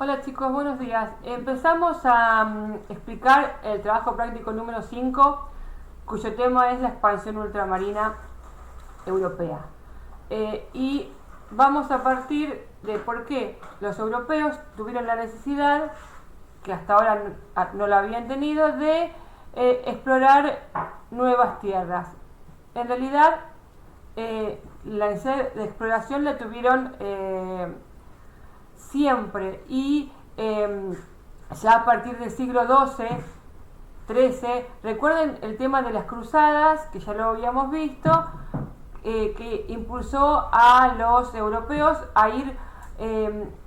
Hola chicos, buenos días. Empezamos a explicar el trabajo práctico número 5, cuyo tema es la expansión ultramarina europea. Y vamos a partir de por qué los europeos tuvieron la necesidad, que hasta ahora no la habían tenido, de explorar nuevas tierras. En realidad, la necesidad de exploración la tuvieron siempre y ya a partir del siglo XII, XIII, recuerden el tema de las cruzadas, que ya lo habíamos visto, que impulsó a los europeos a ir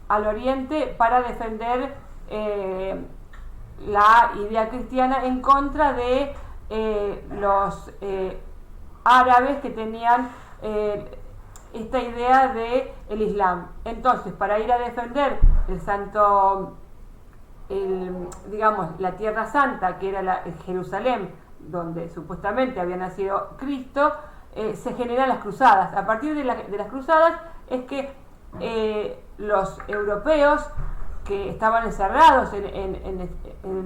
al oriente para defender la idea cristiana en contra de los árabes que tenían esta idea de el Islam. Entonces, para ir a defender el santo, digamos, la Tierra Santa, que era Jerusalén, donde supuestamente había nacido Cristo, se generan las cruzadas. A partir de las cruzadas es que los europeos que estaban encerrados en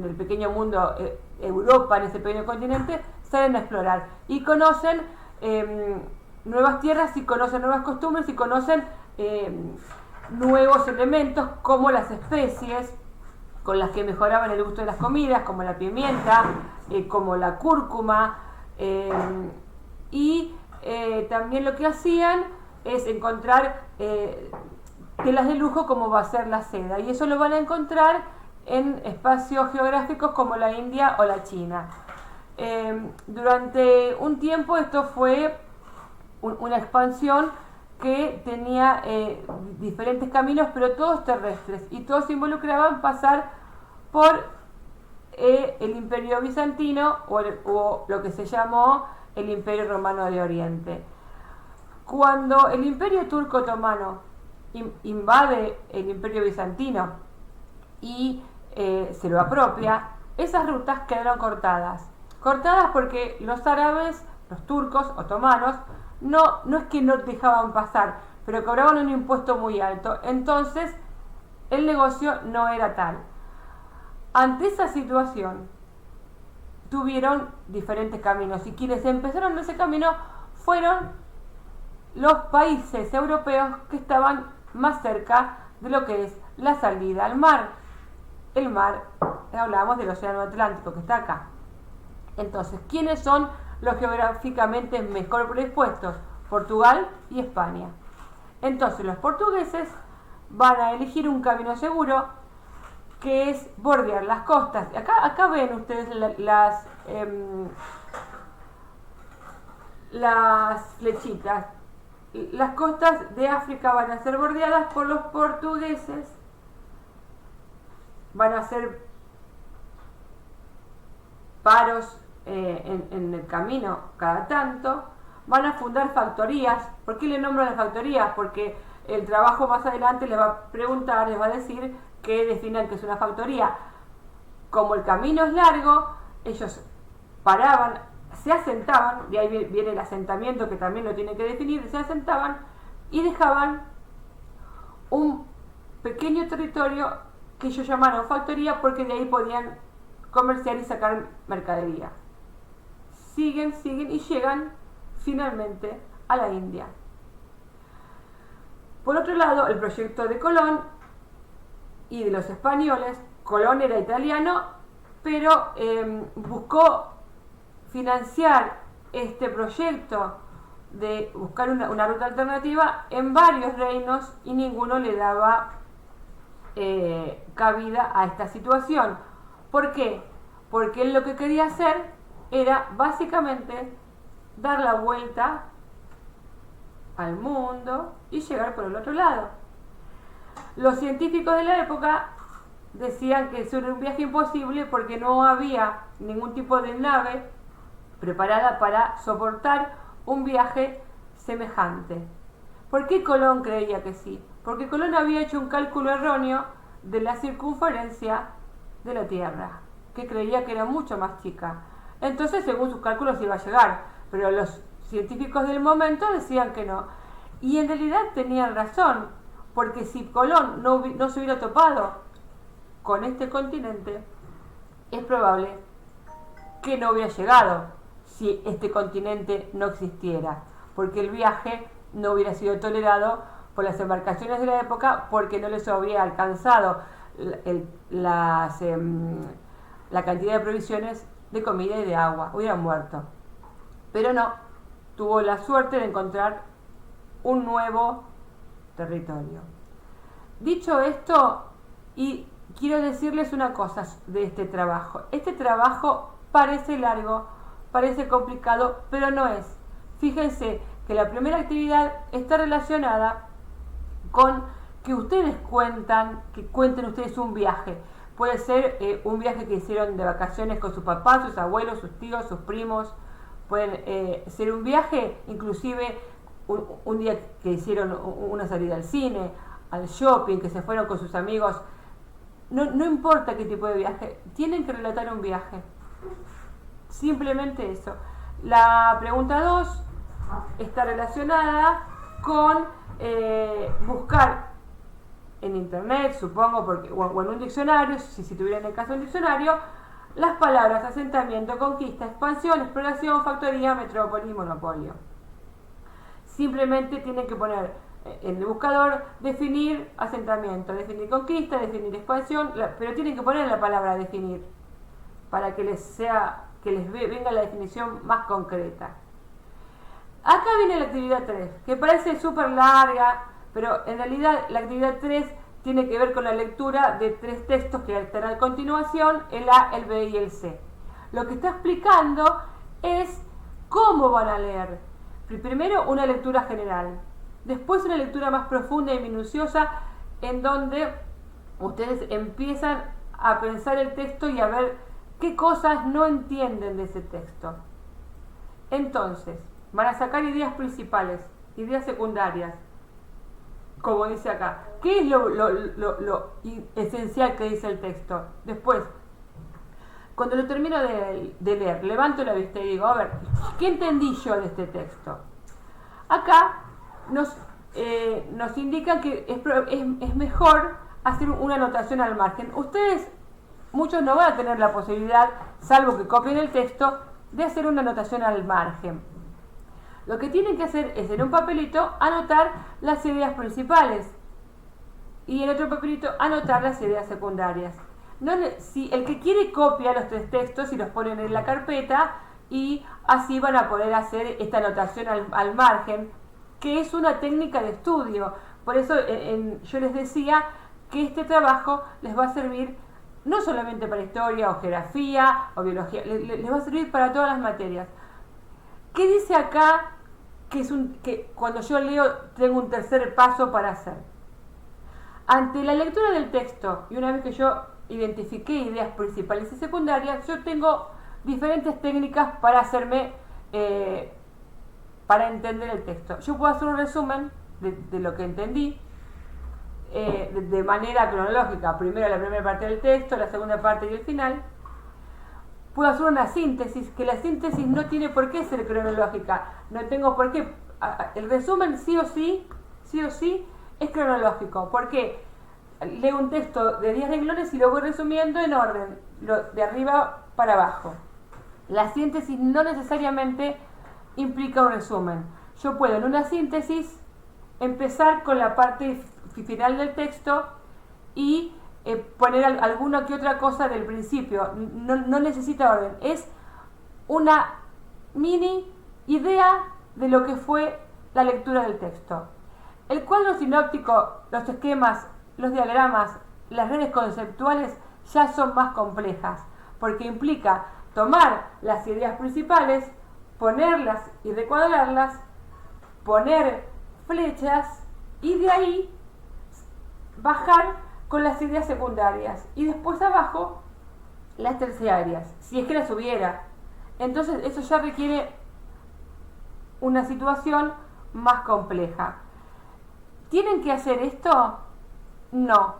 el pequeño mundo, Europa, en ese pequeño continente, salen a explorar y conocen nuevas tierras, y conocen nuevas costumbres, y conocen nuevos elementos como las especies con las que mejoraban el gusto de las comidas, como la pimienta, como la cúrcuma, y también lo que hacían es encontrar telas de lujo como va a ser la seda, y eso lo van a encontrar en espacios geográficos como la India o la China. Durante un tiempo esto fue una expansión que tenía diferentes caminos, pero todos terrestres, y todos involucraban pasar por el Imperio Bizantino o lo que se llamó el Imperio Romano de Oriente. Cuando el Imperio Turco Otomano invade el Imperio Bizantino y se lo apropia, esas rutas quedaron cortadas porque los árabes, los turcos otomanos, no es que no dejaban pasar, pero cobraban un impuesto muy alto. Entonces el negocio no era tal. Ante esa situación tuvieron diferentes caminos, y quienes empezaron ese camino fueron los países europeos que estaban más cerca de lo que es la salida al mar. El mar, hablábamos del océano Atlántico, que está acá. Entonces, ¿quiénes son los geográficamente mejor predispuestos? Portugal y España. Entonces los portugueses van a elegir un camino seguro, que es bordear las costas. Acá ven ustedes las flechitas. Las costas de África van a ser bordeadas por los portugueses, van a ser paros en el camino cada tanto, van a fundar factorías. ¿Por qué le nombran las factorías? Porque el trabajo más adelante les va a preguntar, les va a decir que definan que es una factoría. Como el camino es largo, ellos paraban, se asentaban, de ahí viene el asentamiento, que también lo tienen que definir, se asentaban y dejaban un pequeño territorio que ellos llamaron factoría, porque de ahí podían comerciar y sacar mercadería. Siguen y llegan finalmente a la India. Por otro lado, el proyecto de Colón y de los españoles. Colón era italiano, pero buscó financiar este proyecto de buscar una ruta alternativa en varios reinos, y ninguno le daba cabida a esta situación. ¿Por qué? Porque él lo que quería hacer era básicamente dar la vuelta al mundo y llegar por el otro lado. Los científicos de la época decían que eso era un viaje imposible, porque no había ningún tipo de nave preparada para soportar un viaje semejante. ¿Por qué Colón creía que sí? Porque Colón había hecho un cálculo erróneo de la circunferencia de la Tierra, que creía que era mucho más chica. Entonces, según sus cálculos, iba a llegar, pero los científicos del momento decían que no. Y en realidad tenían razón, porque si Colón no se hubiera topado con este continente, es probable que no hubiera llegado si este continente no existiera, porque el viaje no hubiera sido tolerado por las embarcaciones de la época, porque no les había alcanzado la cantidad de provisiones de comida y de agua, hubieran muerto. Pero no, tuvo la suerte de encontrar un nuevo territorio. Dicho esto, y quiero decirles una cosa de este trabajo. Este trabajo parece largo, parece complicado, pero no es. Fíjense que la primera actividad está relacionada con que ustedes cuenten ustedes un viaje. Puede ser un viaje que hicieron de vacaciones con sus papás, sus abuelos, sus tíos, sus primos. Pueden ser un viaje, inclusive un día que hicieron una salida al cine, al shopping, que se fueron con sus amigos. No importa qué tipo de viaje, tienen que relatar un viaje. Simplemente eso. La pregunta 2 está relacionada con buscar en internet, supongo, o en un diccionario, si tuviera en el caso un diccionario, las palabras asentamiento, conquista, expansión, exploración, factoría, metrópoli, monopolio. Simplemente tienen que poner en el buscador definir asentamiento, definir conquista, definir expansión, pero tienen que poner la palabra definir para que venga la definición más concreta. Acá viene la actividad 3, que parece súper larga, pero en realidad la actividad 3 tiene que ver con la lectura de 3 textos que estarán a continuación, el A, el B y el C. Lo que está explicando es cómo van a leer. Primero una lectura general, después una lectura más profunda y minuciosa en donde ustedes empiezan a pensar el texto y a ver qué cosas no entienden de ese texto. Entonces, van a sacar ideas principales, ideas secundarias, como dice acá. ¿Qué es lo esencial que dice el texto? Después, cuando lo termino de leer, levanto la vista y digo, a ver, ¿qué entendí yo de este texto? Acá nos indican que es mejor hacer una anotación al margen. Ustedes, muchos no van a tener la posibilidad, salvo que copien el texto, de hacer una anotación al margen. Lo que tienen que hacer es en un papelito anotar las ideas principales y en otro papelito anotar las ideas secundarias. Si el que quiere copia los 3 textos y los ponen en la carpeta y así van a poder hacer esta anotación al margen, que es una técnica de estudio. Por eso yo les decía que este trabajo les va a servir no solamente para historia o geografía o biología, les va a servir para todas las materias. ¿Qué dice acá? Que cuando yo leo tengo un tercer paso para hacer. Ante la lectura del texto, y una vez que yo identifiqué ideas principales y secundarias, yo tengo diferentes técnicas para para entender el texto. Yo puedo hacer un resumen de lo que entendí de manera cronológica. Primero la primera parte del texto, la segunda parte y el final. Puedo hacer una síntesis, que la síntesis no tiene por qué ser cronológica. No tengo por qué. El resumen sí o sí es cronológico. Porque leo un texto de 10 renglones y lo voy resumiendo en orden, de arriba para abajo. La síntesis no necesariamente implica un resumen. Yo puedo en una síntesis empezar con la parte final del texto y poner alguna que otra cosa del principio. No necesita orden, es una mini idea de lo que fue la lectura del texto. El cuadro sinóptico, los esquemas, los diagramas, las redes conceptuales ya son más complejas, porque implica tomar las ideas principales, ponerlas y recuadrarlas, poner flechas y de ahí bajar con las ideas secundarias y después abajo las terciarias, si es que las hubiera. Entonces eso ya requiere una situación más compleja. ¿Tienen que hacer esto? No.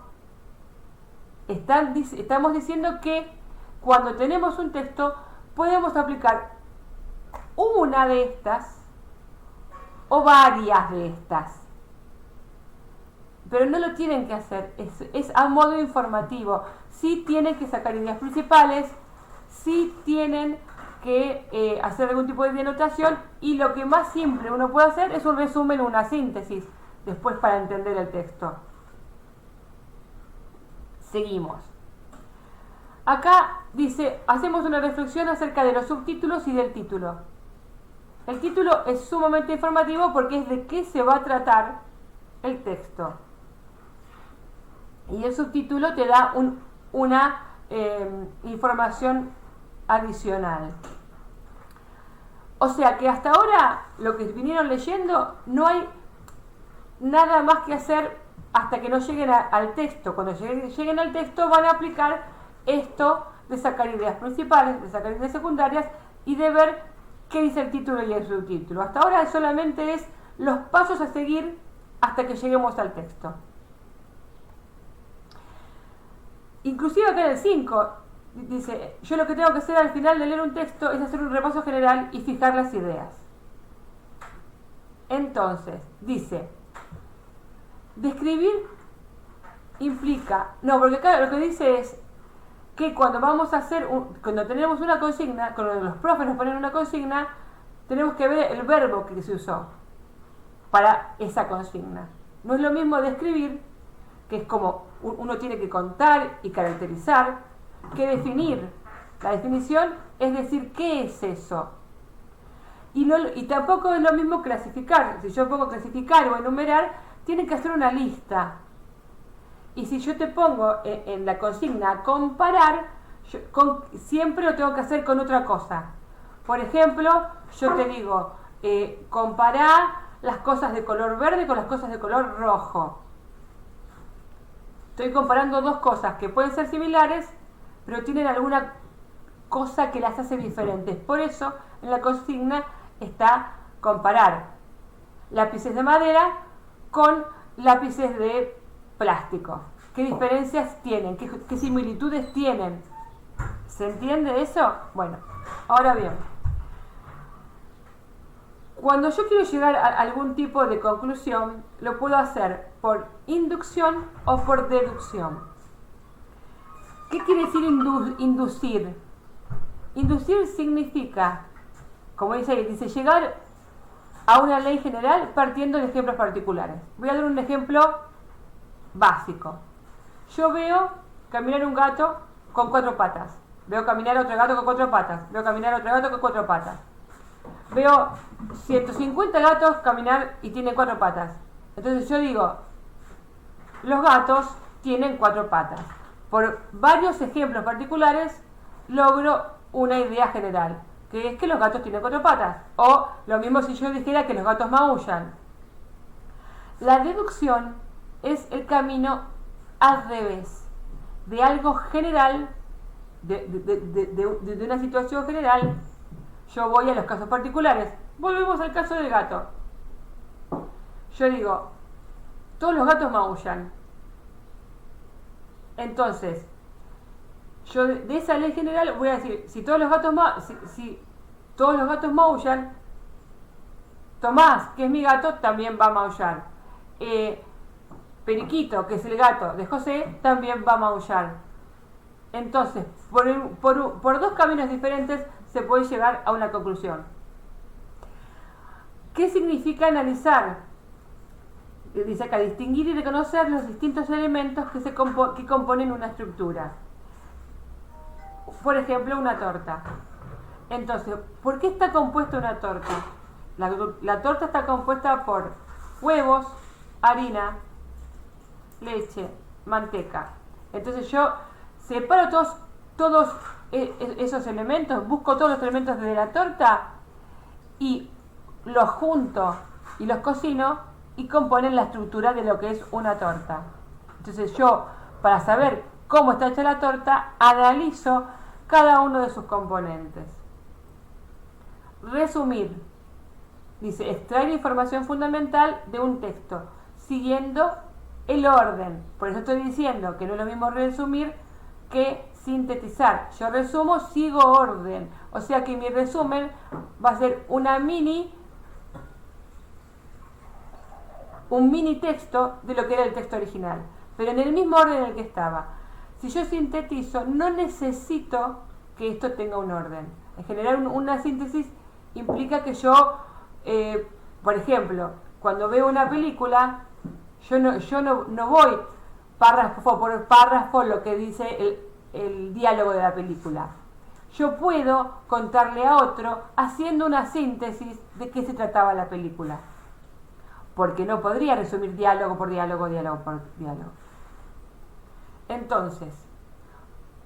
Estamos diciendo que cuando tenemos un texto podemos aplicar una de estas o varias de estas. pero no lo tienen que hacer, es a modo informativo. Sí tienen que sacar ideas principales, sí tienen que hacer algún tipo de anotación, y lo que más simple uno puede hacer es un resumen, una síntesis, después para entender el texto. Seguimos. Acá dice, hacemos una reflexión acerca de los subtítulos y del título. El título es sumamente informativo porque es de qué se va a tratar el texto. Y el subtítulo te da una información adicional. O sea que hasta ahora, lo que vinieron leyendo, no hay nada más que hacer hasta que no lleguen al texto. Cuando lleguen al texto van a aplicar esto de sacar ideas principales, de sacar ideas secundarias y de ver qué dice el título y el subtítulo. Hasta ahora solamente es los pasos a seguir hasta que lleguemos al texto. Inclusive acá en el 5 dice, yo lo que tengo que hacer al final de leer un texto es hacer un repaso general y fijar las ideas. Entonces, dice, describir implica, no, porque acá lo que dice es que cuando vamos a hacer, cuando tenemos una consigna, cuando los profes nos ponen una consigna, tenemos que ver el verbo que se usó para esa consigna. No es lo mismo describir, que es como uno tiene que contar y caracterizar, que definir. La definición es decir qué es eso. Y tampoco es lo mismo clasificar. Si yo pongo clasificar o enumerar, tienen que hacer una lista. Y si yo te pongo en la consigna comparar, siempre lo tengo que hacer con otra cosa. Por ejemplo, yo te digo, comparar las cosas de color verde con las cosas de color rojo. Estoy comparando dos cosas que pueden ser similares, pero tienen alguna cosa que las hace diferentes. Por eso en la consigna está comparar lápices de madera con lápices de plástico. ¿Qué diferencias tienen? ¿Qué similitudes tienen? ¿Se entiende eso? Bueno, ahora bien, cuando yo quiero llegar a algún tipo de conclusión, lo puedo hacer por inducción o por deducción. ¿Qué quiere decir inducir? Inducir significa, como dice ahí, dice llegar a una ley general partiendo de ejemplos particulares. Voy a dar un ejemplo básico. Yo veo caminar un gato con 4 patas. Veo caminar otro gato con 4 patas. Veo caminar otro gato con 4 patas. Veo 150 gatos caminar y tienen 4 patas. Entonces yo digo, los gatos tienen 4 patas. Por varios ejemplos particulares logro una idea general, que es que los gatos tienen 4 patas. O lo mismo si yo dijera que los gatos maullan. La deducción es el camino al revés de algo general, de una situación general. Yo voy a los casos particulares. Volvemos al caso del gato. Yo digo, todos los gatos maullan. Entonces, yo de esa ley general voy a decir, si todos los gatos maullan, Tomás, que es mi gato, también va a maullar. Periquito, que es el gato de José, también va a maullar. Entonces, por dos caminos diferentes se puede llegar a una conclusión. ¿Qué significa analizar? Dice acá, distinguir y reconocer los distintos elementos que componen una estructura. Por ejemplo, una torta. Entonces, ¿por qué está compuesta una torta? La torta está compuesta por huevos, harina, leche, manteca. Entonces yo separo todos esos elementos, busco todos los elementos de la torta y los junto y los cocino y componen la estructura de lo que es una torta. Entonces yo, para saber cómo está hecha la torta, analizo cada uno de sus componentes. Resumir. Dice, extraer información fundamental de un texto, siguiendo el orden. Por eso estoy diciendo que no es lo mismo resumir que sintetizar. Yo resumo, sigo orden. O sea que mi resumen va a ser una mini un mini texto de lo que era el texto original, pero en el mismo orden en el que estaba. Si yo sintetizo, no necesito que esto tenga un orden. En general, una síntesis implica que yo, por ejemplo, cuando veo una película, yo no voy párrafo por párrafo lo que dice el diálogo de la película. Yo puedo contarle a otro haciendo una síntesis de qué se trataba la película. Porque no podría resumir diálogo por diálogo, diálogo por diálogo. Entonces,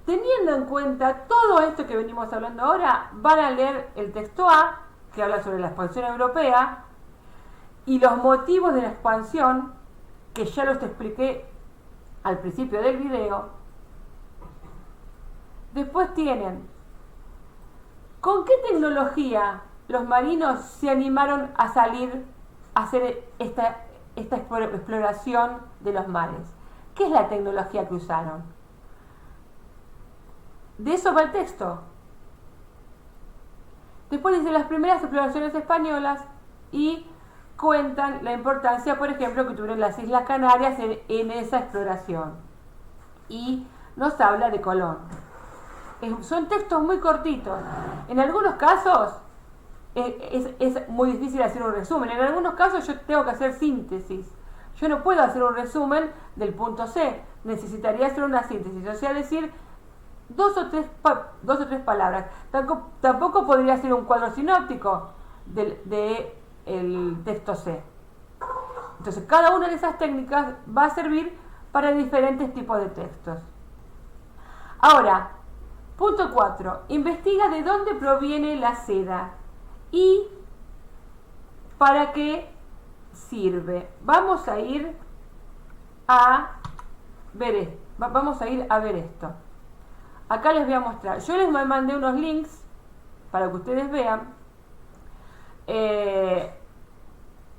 teniendo en cuenta todo esto que venimos hablando ahora, van a leer el texto A, que habla sobre la expansión europea, y los motivos de la expansión, que ya los expliqué al principio del video. Después tienen, ¿con qué tecnología los marinos se animaron a salir a hacer esta exploración de los mares? ¿Qué es la tecnología que usaron? De eso va el texto. Después dice las primeras exploraciones españolas y cuentan la importancia, por ejemplo, que tuvieron las Islas Canarias en esa exploración. Y nos habla de Colón. Son textos muy cortitos. En algunos casos es muy difícil hacer un resumen. En algunos casos yo tengo que hacer síntesis. Yo no puedo hacer un resumen del punto C. Necesitaría hacer una síntesis. O sea, decir dos o tres palabras. Tampoco podría ser un cuadro sinóptico del texto C. Entonces, cada una de esas técnicas va a servir para diferentes tipos de textos. Ahora, punto 4. Investiga de dónde proviene la seda y para qué sirve. Vamos a ir a ver esto. Acá les voy a mostrar. Yo les mandé unos links para que ustedes vean de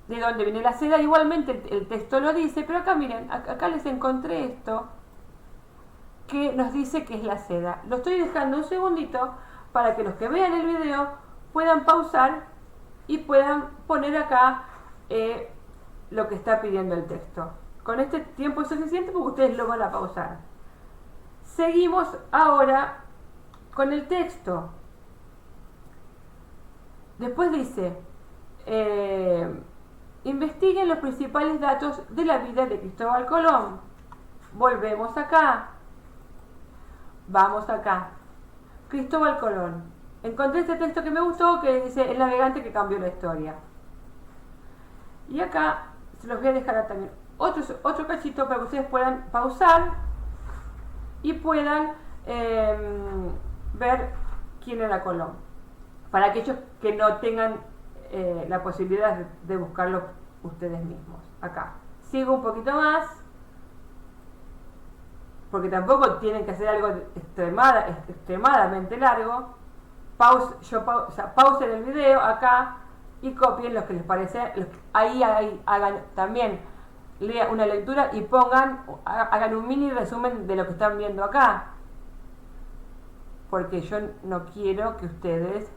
dónde viene la seda. Igualmente el texto lo dice, pero acá miren, acá les encontré esto que nos dice que es la seda. Lo estoy dejando un segundito para que los que vean el video puedan pausar y puedan poner acá lo que está pidiendo el texto. Con este tiempo es suficiente porque ustedes lo van a pausar. Seguimos ahora con el texto. Después dice, investiguen los principales datos de la vida de Cristóbal Colón. Volvemos acá. Vamos acá. Cristóbal Colón. Encontré este texto que me gustó que dice el navegante que cambió la historia. Y acá se los voy a dejar también otro cachito para que ustedes puedan pausar y puedan ver quién era Colón. Para aquellos que no tengan la posibilidad de buscarlo ustedes mismos. Acá. Sigo un poquito más. Porque tampoco tienen que hacer algo extremadamente largo. Pausen el video acá y copien lo que les parece. Ahí hagan también una lectura y hagan un mini resumen de lo que están viendo acá. Porque yo no quiero que ustedes...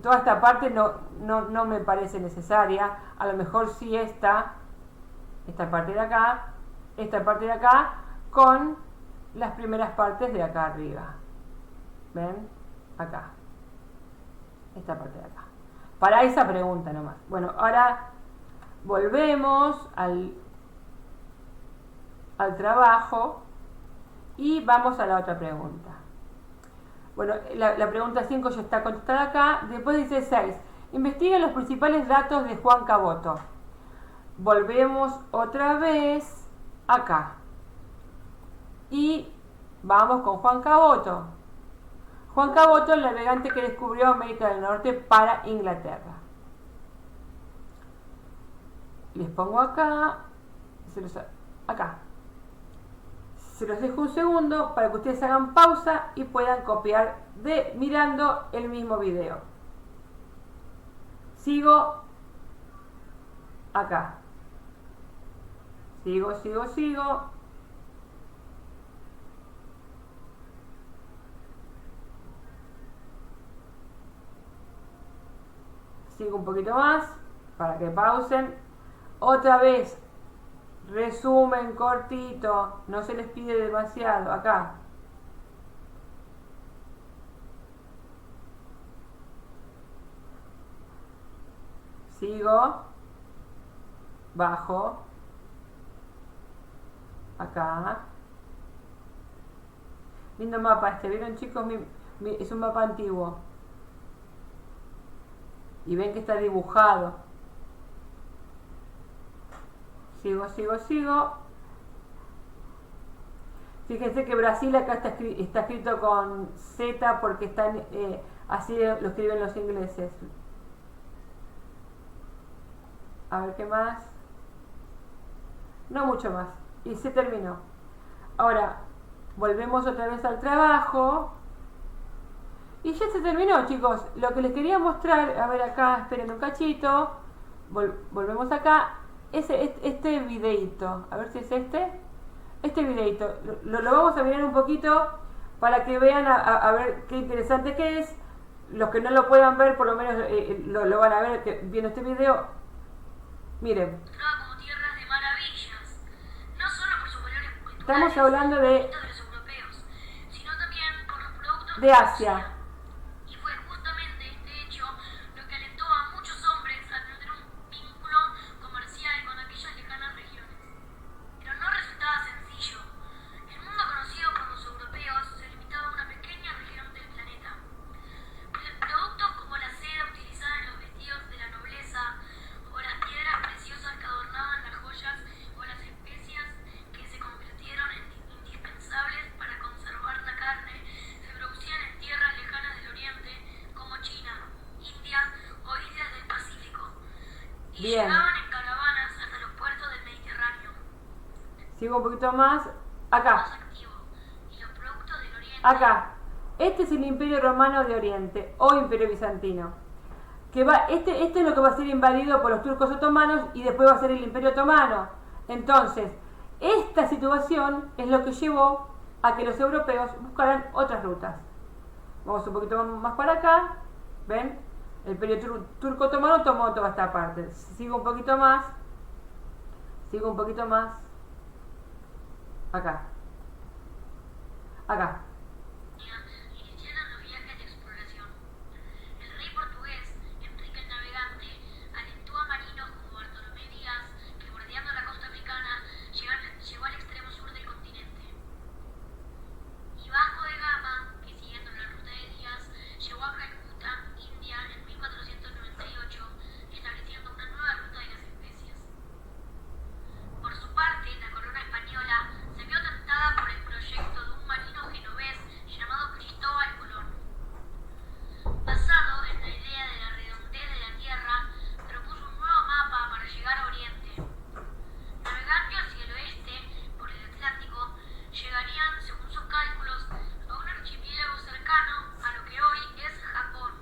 Toda esta parte no me parece necesaria. A lo mejor sí esta parte de acá, con las primeras partes de acá arriba. ¿Ven? Acá. Esta parte de acá. Para esa pregunta nomás. Bueno, ahora volvemos al trabajo y vamos a la otra pregunta. Bueno, la pregunta 5 ya está contestada acá. Después dice 6. Investiga los principales datos de Juan Caboto. Volvemos otra vez acá. Y vamos con Juan Caboto. Juan Caboto, el navegante que descubrió América del Norte para Inglaterra. Les pongo acá. Acá. Se los dejo un segundo para que ustedes hagan pausa y puedan copiar mirando el mismo video. Sigo acá. Sigo. Sigo un poquito más para que pausen. Otra vez, resumen cortito, no se les pide demasiado. Acá. Sigo. Bajo. Acá. Lindo mapa este, ¿vieron chicos? Es un mapa antiguo. Y ven que está dibujado. Sigo, sigo, sigo. Fíjense que Brasil acá está escrito con Z porque están, así lo escriben los ingleses. A ver qué más. No mucho más. Y se terminó. Ahora, volvemos otra vez al trabajo. Y ya se terminó, chicos. Lo que les quería mostrar, a ver acá, esperen un cachito. Volvemos acá. Este videito, a ver si es este videito, lo vamos a mirar un poquito para que vean a ver qué interesante que es. Los que no lo puedan ver, por lo menos lo van a ver viendo este video. Miren, como tierras de maravillas, no solo por sus valores culturales, estamos hablando de los europeos, sino también por los productos de Asia. Y fue justamente este hecho lo que alentó a muchos hombres a tener un vínculo comercial con aquellas lejanas regiones. Pero no resultaba sencillo. El mundo conocido por los europeos se limitaba a una pequeña región del planeta. Productos como la seda utilizada en los vestidos de la nobleza, o las piedras preciosas que adornaban las joyas, o las especias que se convirtieron en indispensables para conservar la carne, se producían en tierras lejanas del Oriente, como China, India o islas del Pacífico, y Bien. llegaban en caravanas hasta los puertos del Mediterráneo. Sigo un poquito más. Acá. Más activo, y los productos del Oriente. Acá. Este es el Imperio Romano de Oriente o Imperio Bizantino. Este es lo que va a ser invadido por los turcos otomanos y después va a ser el Imperio Otomano. Entonces, esta situación es lo que llevó a que los europeos buscaran otras rutas. Vamos un poquito más para acá. ¿Ven? El Imperio Turco Otomano tomó toda esta parte. Sigo un poquito más. Sigo un poquito más. Acá. Acá. Iniciaron los viajes de exploración. El rey portugués, Enrique el Navegante, alentó a marinos como Bartolomé Díaz, que bordeando la costa africana llegó al extremo sur del continente. Y Vasco de Gama, que siguiendo la ruta de Díaz, llegó a Calcuta, India, en 1498, estableciendo una nueva ruta de las especias. Por su parte, la corona española se vio tentada por el proyecto de un marino genovés llamado Cristóbal Colón. Basado en la idea de la redondez de la Tierra, propuso un nuevo mapa para llegar a Oriente. Navegando hacia el oeste, por el Atlántico, llegarían, según sus cálculos, a un archipiélago cercano a lo que hoy es Japón.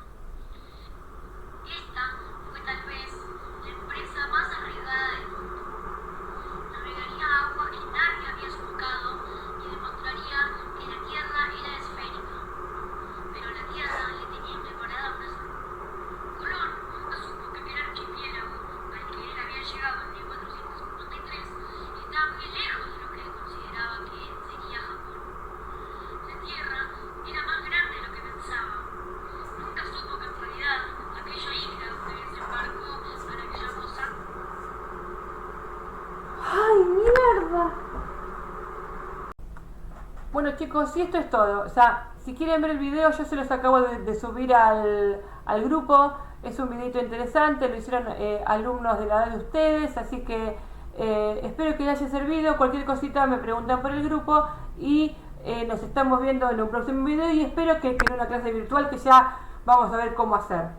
Esta fue tal vez la empresa más arriesgada del mundo. Navegaría a aguas que nadie había surcado y demostraría que la Tierra era esférica. Pero la Tierra le tenía preparada una sorpresa. Colón nunca supo que aquel archipiélago al que él había llegado en 1453 estaba muy lejos de lo que él consideraba que sería Japón. La Tierra era más grande de lo que pensaba. Nunca supo que en realidad aquella isla donde desembarcó a aquella cosa. ¡Ay, mierda! Bueno chicos, y esto es todo. O sea, si quieren ver el video, yo se los acabo de subir al grupo. Es un videito interesante, lo hicieron alumnos de la edad de ustedes, así que espero que les haya servido. Cualquier cosita me preguntan por el grupo y nos estamos viendo en un próximo video y espero que en una clase virtual que ya vamos a ver cómo hacer.